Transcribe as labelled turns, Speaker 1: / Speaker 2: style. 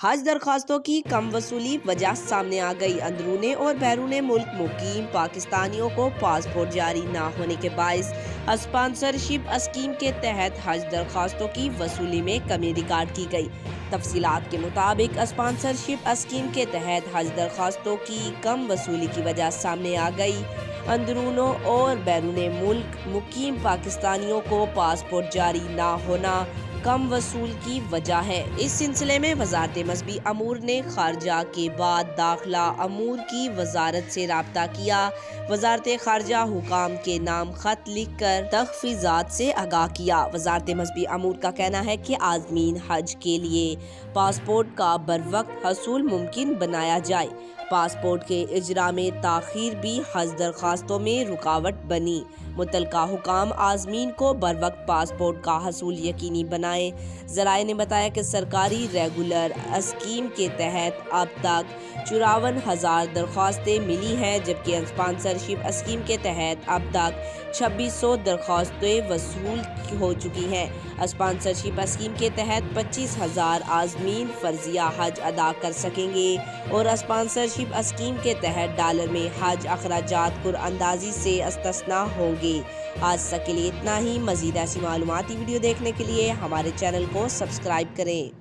Speaker 1: حج درخواستوں کی کم وصولی وجہ سامنے آ گئی۔ اندرون اور بیرون ملک مقیم پاکستانیوں کو پاسپورٹ جاری نہ ہونے کے باعث اسپانسرشپ اسکیم کے تحت حج درخواستوں کی وصولی میں کمی ریکارڈ کی گئی۔ تفصیلات کے مطابق اسپانسرشپ اسکیم کے تحت حج درخواستوں کی کم وصولی کی وجہ سامنے آ گئی۔ اندرون اور بیرون ملک مقیم پاکستانیوں کو پاسپورٹ جاری نہ ہونا کم وصول کی وجہ ہے۔ اس سلسلے میں وزارت مذہبی امور نے خارجہ کے بعد داخلہ امور کی وزارت سے رابطہ کیا۔ وزارت خارجہ حکام کے نام خط لکھ کر تخفیضات سے آگاہ کیا۔ وزارت مذہبی امور کا کہنا ہے کہ عازمین حج کے لیے پاسپورٹ کا بروقت حصول ممکن بنایا جائے۔ پاسپورٹ کے اجراء میں تاخیر بھی حج درخواستوں میں رکاوٹ بنی۔ متعلقہ حکام عازمین کو بروقت پاسپورٹ کا حصول یقینی بنائیں۔ ذرائع نے بتایا کہ سرکاری ریگولر اسکیم کے تحت اب تک 54,000 درخواستیں ملی ہیں، جبکہ اسپانسرشپ اسکیم کے تحت اب تک 2600 درخواستیں وصول ہو چکی ہیں۔ اسپانسرشپ اسکیم کے تحت 25,000 عازمین فرضیہ حج ادا کر سکیں گے اور اسپانسرشپ اسکیم کے تحت ڈالر میں حج اخراجات قرعہ سے استثناء ہوں گے۔ آج تک کے لیے اتنا ہی۔ مزید ایسی معلوماتی ویڈیو دیکھنے کے لیے ہمارے چینل کو سبسکرائب کریں۔